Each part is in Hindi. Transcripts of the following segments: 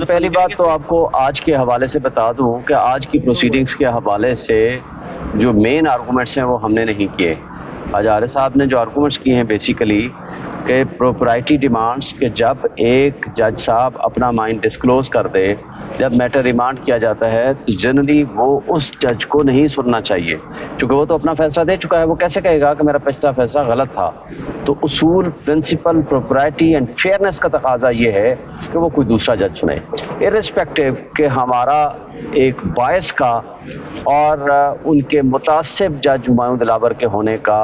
पहली बात तो आपको आज के हवाले से बता दूं कि आज की प्रोसीडिंग्स के हवाले से जो मेन आर्गूमेंट्स हैं वो हमने नहीं किए। आज आर्य साहब ने जो आर्गूमेंट्स किए हैं बेसिकली कि प्रोपराइटी डिमांड्स के जब एक जज साहब अपना माइंड डिस्क्लोज कर दे, जब मैटर रिमांड किया जाता है तो जनरली वो उस जज को नहीं सुनना चाहिए, क्योंकि वो तो अपना फैसला दे चुका है। वो कैसे कहेगा कि मेरा पिछला फैसला गलत था? तो उसूल, प्रिंसिपल, प्रोपराइटी एंड फेयरनेस का तकाजा ये है कि वो कोई दूसरा जज सुने, इर्रिस्पेक्टिव कि हमारा एक बायस का और उनके मुतासिब जज हुमायूं दिलावर के होने का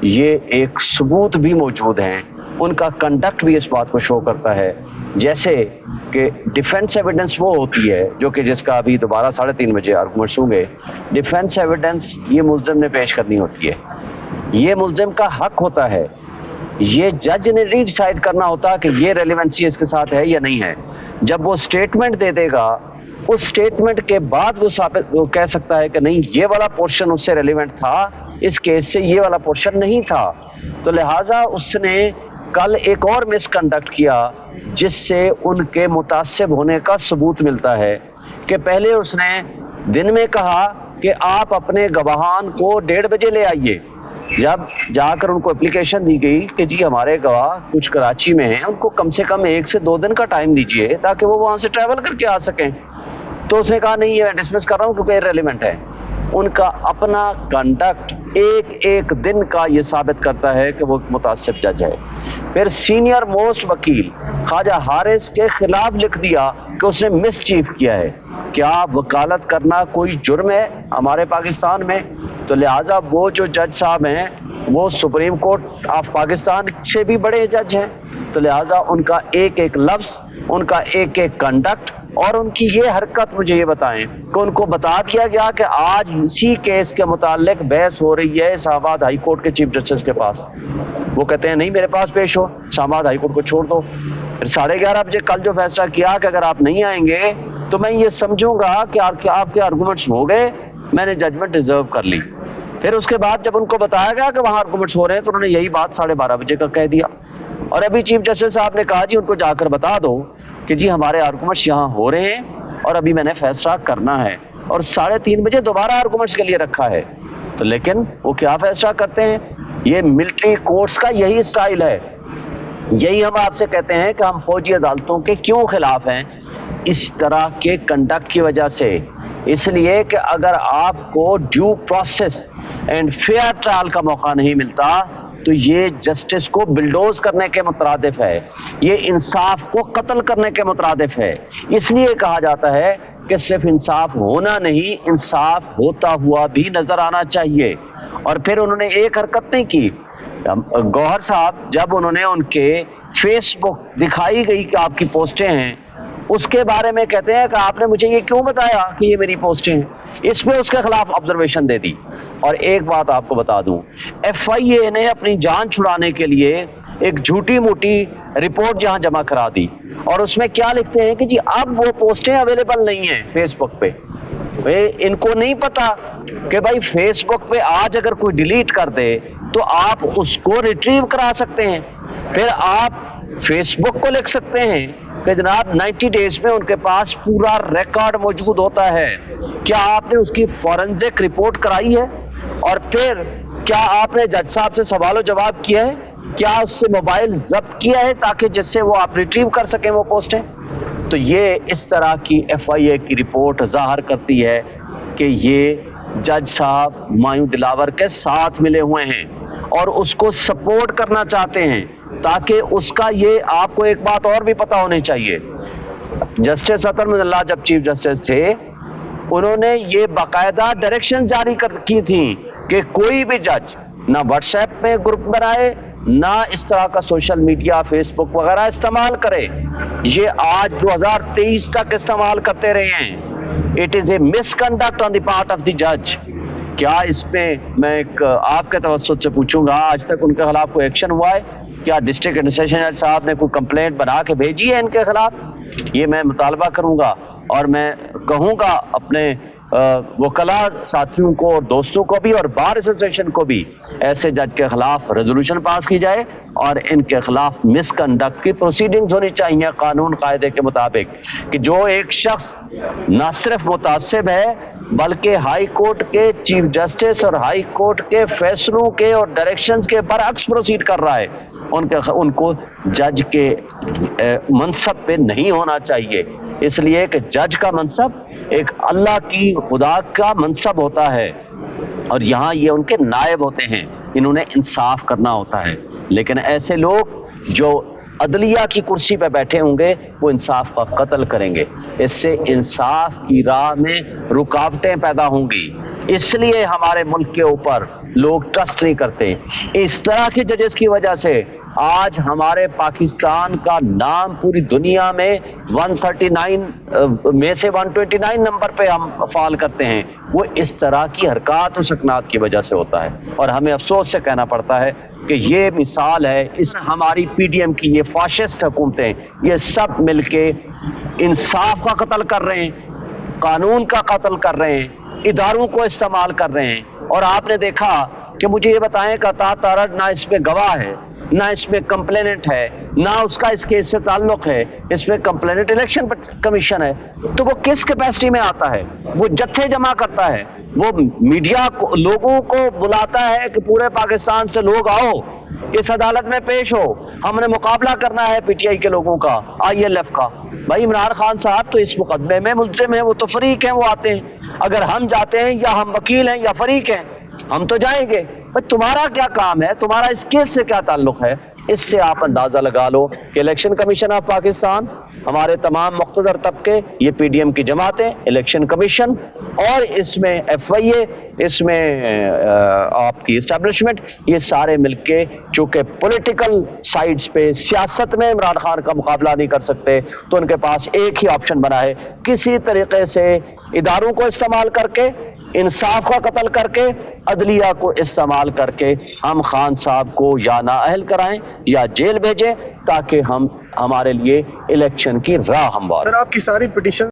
ये एक सबूत भी मौजूद हैं। उनका कंडक्ट भी इस बात को शो करता है, जैसे कि डिफेंस एविडेंस वो होती है जो कि जिसका अभी दोबारा 3:30 बजे आर्गूमेंट्स होंगे। डिफेंस एविडेंस ये मुल्जिम ने पेश करनी होती है, ये मुल्जिम का हक होता है, ये जज ने डिसाइड करना होता है कि ये रेलेवेंसी इसके साथ है या नहीं है। जब वो स्टेटमेंट दे देगा, उस स्टेटमेंट के बाद वो कह सकता है कि नहीं, ये वाला पोर्शन उससे रेलिवेंट था, इस केस से ये वाला पोर्शन नहीं था। तो लिहाजा उसने कल एक और मिसकंडक्ट किया जिससे उनके मुतासिब होने का सबूत मिलता है कि पहले उसने दिन में कहा कि आप अपने गवाहान को 1:30 बजे ले आइए। जब जाकर उनको एप्लीकेशन दी गई कि जी हमारे गवाह कुछ कराची में हैं, उनको कम से कम 1 से 2 दिन का टाइम दीजिए ताकि वो वहां से ट्रैवल करके आ सकें, तो उसने कहा नहीं, ये मैं डिसमिस कर रहा हूं क्योंकि इररिलेवेंट है। उनका अपना कंडक्ट एक दिन का ये साबित करता है कि वो मुतासिब जज है। फिर सीनियर मोस्ट वकील ख्वाजा हारिस के खिलाफ लिख दिया कि उसने मिसचीफ किया है। क्या वकालत करना कोई जुर्म है हमारे पाकिस्तान में? तो लिहाजा वो जो जज साहब हैं वो सुप्रीम कोर्ट ऑफ पाकिस्तान से भी बड़े जज हैं, तो लिहाजा उनका एक एक लफ्ज, उनका एक एक कंडक्ट और उनकी ये हरकत, मुझे ये बताएं कि उनको बता दिया गया कि आज इसी केस के मुतालिक बहस हो रही है इस्लामाबाद हाई कोर्ट के चीफ जस्टिस के पास। वो कहते हैं नहीं, मेरे पास पेश हो, इस्लामाबाद हाई कोर्ट को छोड़ दो। फिर 11:30 बजे कल जो फैसला किया कि अगर आप नहीं आएंगे तो मैं ये समझूंगा कि आपके आर्गूमेंट्स हो गए, मैंने जजमेंट रिजर्व कर ली। फिर उसके बाद जब उनको बताया गया कि वहां आर्गूमेंट्स हो रहे हैं तो उन्होंने यही बात 12:30 बजे का कह दिया। और अभी चीफ जस्टिस साहब ने कहा जी उनको जाकर बता दो कि जी हमारे आर्गूमेंट्स यहाँ हो रहे हैं और अभी मैंने फैसला करना है, और 3:30 बजे दोबारा आर्गूमेंट्स के लिए रखा है। तो लेकिन वो क्या फैसला करते हैं? ये मिलिट्री कोर्ट्स का यही स्टाइल है। यही हम आपसे कहते हैं कि हम फौजी अदालतों के क्यों खिलाफ हैं, इस तरह के कंडक्ट की वजह से। इसलिए कि अगर आपको due process and fair trial का मौका नहीं मिलता तो ये जस्टिस को बिल्डोज करने के मुतरादिफ है, ये इंसाफ को कत्ल करने के मुतरादिफ है। इसलिए कहा जाता है कि सिर्फ इंसाफ होना नहीं, इंसाफ होता हुआ भी नजर आना चाहिए। और फिर उन्होंने एक हरकत नहीं की। गौहर साहब जब उन्होंने उनके फेसबुक दिखाई गई कि आपकी पोस्टें हैं, उसके बारे में कहते हैं कि आपने मुझे ये क्यों बताया कि ये मेरी पोस्टें हैं, इसमें उसके खिलाफ ऑब्जर्वेशन दे दी। और एक बात आपको बता दूं, FIA ने अपनी जान छुड़ाने के लिए एक झूठी मूठी रिपोर्ट जहां जमा करा दी, और उसमें क्या लिखते हैं कि जी अब वो पोस्टें अवेलेबल नहीं है फेसबुक पे। इनको नहीं पता कि भाई फेसबुक पे आज अगर कोई डिलीट कर दे तो आप उसको रिट्रीव करा सकते हैं। फिर आप फेसबुक को लिख सकते हैं कि जनाब 90 डेज में उनके पास पूरा रिकॉर्ड मौजूद होता है। क्या आपने उसकी फॉरेंसिक रिपोर्ट कराई है? और फिर क्या आपने जज साहब से सवाल जवाब किया है? क्या उससे मोबाइल जब्त किया है ताकि जिससे वो आप रिट्रीव कर सकें वो पोस्टें? तो ये इस तरह की FIA की रिपोर्ट जाहिर करती है कि ये जज साहब हुमायूं दिलावर के साथ मिले हुए हैं और उसको सपोर्ट करना चाहते हैं, ताकि उसका ये आपको एक बात और भी पता होनी चाहिए। जस्टिस अतर मुल्ला जब चीफ जस्टिस थे, उन्होंने ये बाकायदा डायरेक्शन जारी की थी कि कोई भी जज ना व्हाट्सएप में ग्रुप बनाए, ना इस तरह का सोशल मीडिया फेसबुक वगैरह इस्तेमाल करे। ये आज 2023 तक इस्तेमाल करते रहे हैं। It is a misconduct on the part of the जज। क्या इसमें मैं एक आपके तवज्जुह से पूछूंगा, आज तक उनके खिलाफ कोई एक्शन हुआ है? क्या डिस्ट्रिक्ट एडमिनिस्ट्रेशन जज साहब ने कोई कंप्लेंट बना के भेजी है इनके खिलाफ? ये मैं मुतालबा करूंगा और मैं कहूंगा अपने वकला साथियों को और दोस्तों को भी और बार एसोसिएशन को भी ऐसे जज के खिलाफ रेजोल्यूशन पास की जाए और इनके खिलाफ मिसकंडक्ट की प्रोसीडिंग्स होनी चाहिए कानून कायदे के मुताबिक, कि जो एक शख्स न सिर्फ मुतासिब है बल्कि हाई कोर्ट के चीफ जस्टिस और हाई कोर्ट के फैसलों के और डायरेक्शंस के बरअक्स प्रोसीड कर रहा है, उनको जज के मनसब पे नहीं होना चाहिए। इसलिए कि जज का मनसब एक अल्लाह की खुदा का मनसब होता है और यहाँ ये उनके नायब होते हैं, इन्होंने इंसाफ करना होता है। लेकिन ऐसे लोग जो अदलिया की कुर्सी पे बैठे होंगे वो इंसाफ का कत्ल करेंगे, इससे इंसाफ की राह में रुकावटें पैदा होंगी। इसलिए हमारे मुल्क के ऊपर लोग ट्रस्ट नहीं करते। इस तरह के जजेस की वजह से आज हमारे पाकिस्तान का नाम पूरी दुनिया में 139 में से 129 नंबर पे हम फॉल करते हैं, वो इस तरह की हरकत और सकनात की वजह से होता है। और हमें अफसोस से कहना पड़ता है कि ये मिसाल है, इस हमारी पीडीएम की ये फाशिस्ट हुकूमतें ये सब मिलके इंसाफ का कत्ल कर रहे हैं, कानून का कत्ल कर रहे हैं, इदारों को इस्तेमाल कर रहे हैं। और आपने देखा कि मुझे ये बताएं कि तारड़ ना इसमें गवाह है, ना इसमें कंप्लेनेंट है, ना उसका इस केस से ताल्लुक है, इसमें कंप्लेनेंट इलेक्शन कमीशन है, तो वो किस कैपेसिटी में आता है? वो जत्थे जमा करता है, वो मीडिया को लोगों को बुलाता है कि पूरे पाकिस्तान से लोग आओ, इस अदालत में पेश हो, हमने मुकाबला करना है पीटीआई के लोगों का, ILF का। भाई इमरान खान साहब तो इस मुकदमे में मुल्ज़िम है, वो तो फरीक हैं, वो आते हैं। अगर हम जाते हैं या हम वकील हैं या फरीक हैं, हम तो जाएंगे। भाई तुम्हारा क्या काम है, तुम्हारा इस केस से क्या ताल्लुक है? इससे आप अंदाजा लगा लो कि इलेक्शन कमीशन ऑफ पाकिस्तान, हमारे तमाम मुख्तदर तबके, ये पीडीएम की जमातें, इलेक्शन कमीशन और इसमें FIA, इसमें आपकी इस्टेब्लिशमेंट, ये सारे मिलके चूंकि पॉलिटिकल साइड्स पे सियासत में इमरान खान का मुकाबला नहीं कर सकते, तो उनके पास एक ही ऑप्शन बना है, किसी तरीके से इदारों को इस्तेमाल करके, इंसाफ का कत्ल करके, अदलिया को इस्तेमाल करके हम खान साहब को या नाअहल कराएं या जेल भेजें, ताकि हम हमारे लिए इलेक्शन की राह हमवार। सर आपकी सारी पिटीशन